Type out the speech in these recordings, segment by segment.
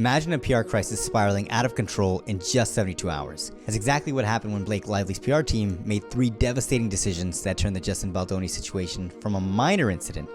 Imagine a PR crisis spiraling out of control in just 72 hours. That's exactly what happened when Blake Lively's PR team made 3 devastating decisions that turned the Justin Baldoni situation from a minor incident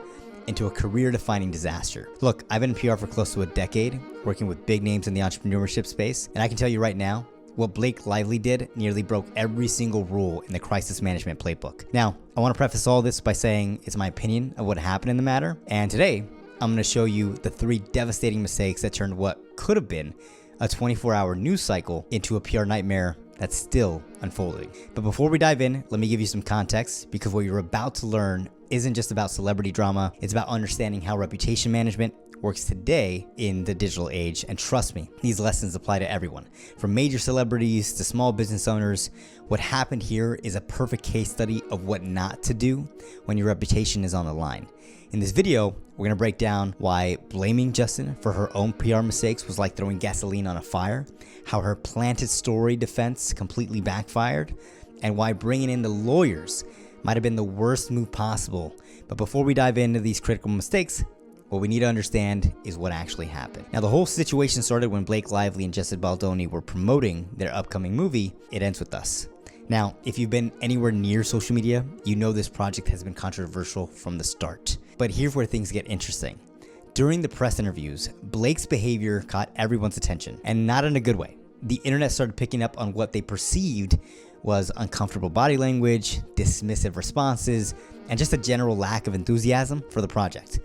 into a career-defining disaster. Look, I've been in PR for close to a decade, working with big names in the entrepreneurship space, and I can tell you right now, what Blake Lively did nearly broke every single rule in the crisis management playbook. Now, I want to preface all this by saying it's my opinion of what happened in the matter, and today, I'm going to show you the 3 devastating mistakes that turned what could have been a 24-hour news cycle into a PR nightmare that's still unfolding. But before we dive in, let me give you some context, because what you're about to learn isn't just about celebrity drama, it's about understanding how reputation management works today in the digital age. And trust me, these lessons apply to everyone, from major celebrities to small business owners. What happened here is a perfect case study of what not to do when your reputation is on the line. In this video, we're going to break down why blaming Justin for her own PR mistakes was like throwing gasoline on a fire, how her planted story defense completely backfired, and why bringing in the lawyers might have been the worst move possible. But before we dive into these critical mistakes, what we need to understand is what actually happened. Now, the whole situation started when Blake Lively and Justin Baldoni were promoting their upcoming movie, It Ends With Us. Now, if you've been anywhere near social media, you know this project has been controversial from the start. But here's where things get interesting. During the press interviews, Blake's behavior caught everyone's attention, and not in a good way. The internet started picking up on what they perceived was uncomfortable body language, dismissive responses, and just a general lack of enthusiasm for the project.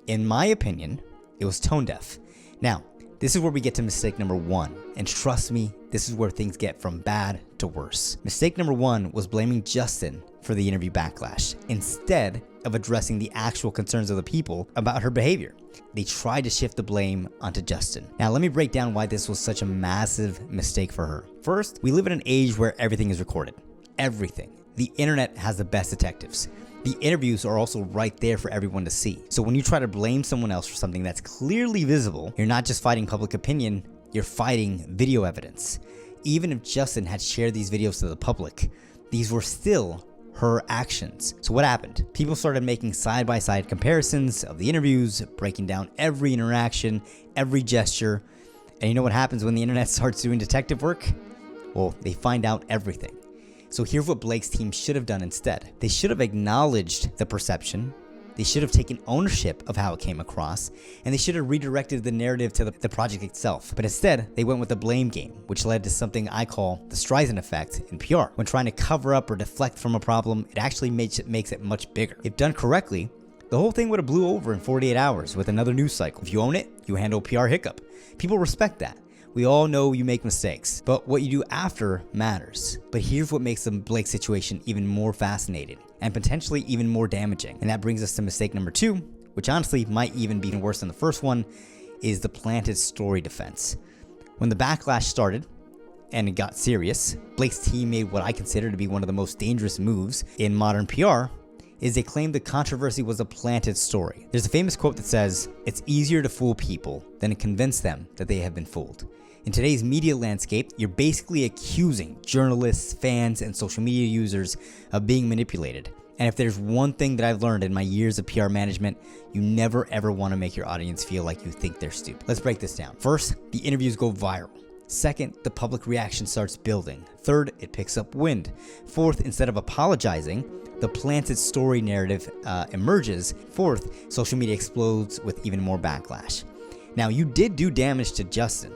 In my opinion, it was tone deaf. Now, this is where we get to mistake number 1, and trust me, this is where things get from bad to worse. Mistake number 1 was blaming Justin for the interview backlash, instead of addressing the actual concerns of the people about her behavior. They tried to shift the blame onto Justin. Now, let me break down why this was such a massive mistake for her. First, we live in an age where everything is recorded. Everything. The internet has the best detectives. The interviews are also right there for everyone to see. So when you try to blame someone else for something that's clearly visible, you're not just fighting public opinion, you're fighting video evidence. Even if Justin had shared these videos to the public, these were still her actions. So what happened? People started making side-by-side comparisons of the interviews, breaking down every interaction, every gesture. And you know what happens when the internet starts doing detective work? Well, they find out everything. So here's what Blake's team should have done instead. They should have acknowledged the perception, they should have taken ownership of how it came across, and they should have redirected the narrative to the project itself. But instead, they went with the blame game, which led to something I call the Streisand effect in PR. When trying to cover up or deflect from a problem, it actually makes it much bigger. If done correctly, the whole thing would have blew over in 48 hours with another news cycle. If you own it, you handle PR hiccup. People respect that. We all know you make mistakes, but what you do after matters. But here's what makes the Blake situation even more fascinating and potentially even more damaging. And that brings us to mistake number 2, which honestly might even be worse than the first one, is the planted story defense. When the backlash started and it got serious, Blake's team made what I consider to be one of the most dangerous moves in modern PR, is they claimed the controversy was a planted story. There's a famous quote that says, "It's easier to fool people than to convince them that they have been fooled." In today's media landscape, you're basically accusing journalists, fans, and social media users of being manipulated. And if there's one thing that I've learned in my years of PR management, you never ever want to make your audience feel like you think they're stupid. Let's break this down. First, the interviews go viral. Second, the public reaction starts building. Third, it picks up wind. Fourth, instead of apologizing, the planted story narrative emerges. Fourth, social media explodes with even more backlash. Now, you did do damage to Justin,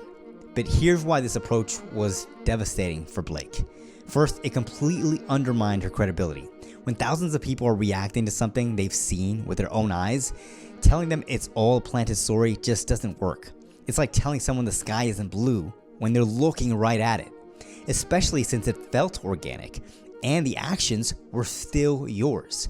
but here's why this approach was devastating for Blake. First, it completely undermined her credibility. When thousands of people are reacting to something they've seen with their own eyes, telling them it's all a planted story just doesn't work. It's like telling someone the sky isn't blue when they're looking right at it, especially since it felt organic and the actions were still yours.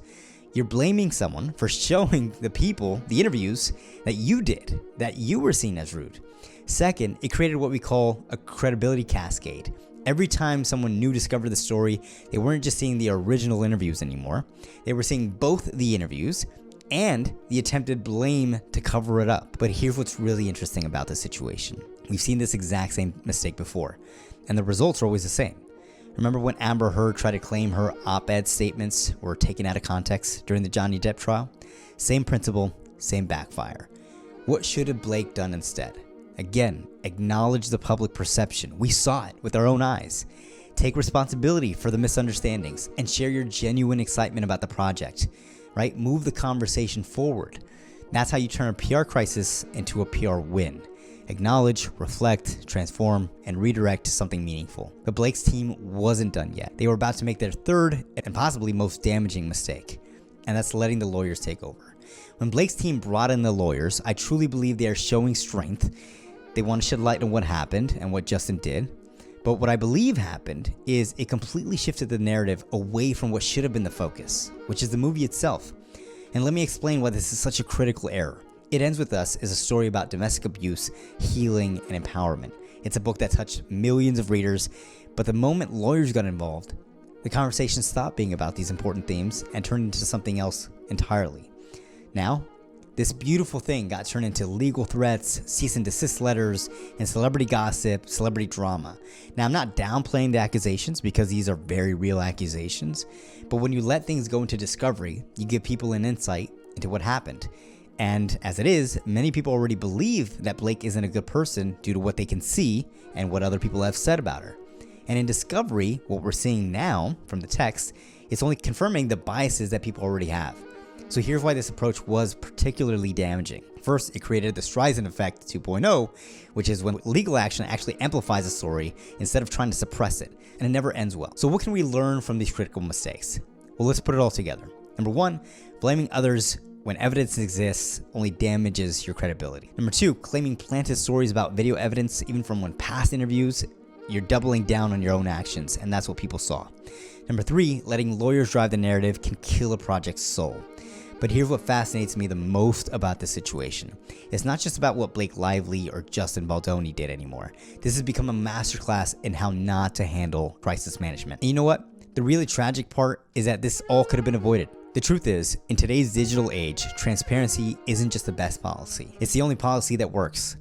You're blaming someone for showing the people, the interviews, that you did, that you were seen as rude. Second, it created what we call a credibility cascade. Every time someone new discovered the story, they weren't just seeing the original interviews anymore. They were seeing both the interviews and the attempted blame to cover it up. But here's what's really interesting about this situation. We've seen this exact same mistake before, and the results are always the same. Remember when Amber Heard tried to claim her op-ed statements were taken out of context during the Johnny Depp trial? Same principle, same backfire. What should have Blake done instead? Again, acknowledge the public perception. We saw it with our own eyes. Take responsibility for the misunderstandings and share your genuine excitement about the project, right? Move the conversation forward. That's how you turn a PR crisis into a PR win. Acknowledge, reflect, transform, and redirect to something meaningful. But Blake's team wasn't done yet. They were about to make their third and possibly most damaging mistake, and that's letting the lawyers take over. When Blake's team brought in the lawyers, I truly believe they are showing strength. They want to shed light on what happened and what Justin did. But what I believe happened is it completely shifted the narrative away from what should have been the focus, which is the movie itself. And let me explain why this is such a critical error. It Ends With Us is a story about domestic abuse, healing, and empowerment. It's a book that touched millions of readers, but the moment lawyers got involved, the conversation stopped being about these important themes and turned into something else entirely. Now, this beautiful thing got turned into legal threats, cease and desist letters, and celebrity gossip, celebrity drama. Now, I'm not downplaying the accusations because these are very real accusations, but when you let things go into discovery, you give people an insight into what happened. And as it is, many people already believe that Blake isn't a good person due to what they can see and what other people have said about her. And in discovery, what we're seeing now from the text, it's only confirming the biases that people already have. So here's why this approach was particularly damaging. First, it created the Streisand effect 2.0, which is when legal action actually amplifies a story instead of trying to suppress it, and it never ends well. So what can we learn from these critical mistakes? Well, let's put it all together. Number one, blaming others when evidence exists only damages your credibility. Number two, claiming planted stories about video evidence, even from when past interviews, you're doubling down on your own actions, and that's what people saw. Number three, letting lawyers drive the narrative can kill a project's soul. But here's what fascinates me the most about this situation. It's not just about what Blake Lively or Justin Baldoni did anymore. This has become a masterclass in how not to handle crisis management. And you know what? The really tragic part is that this all could have been avoided. The truth is, in today's digital age, transparency isn't just the best policy. It's the only policy that works.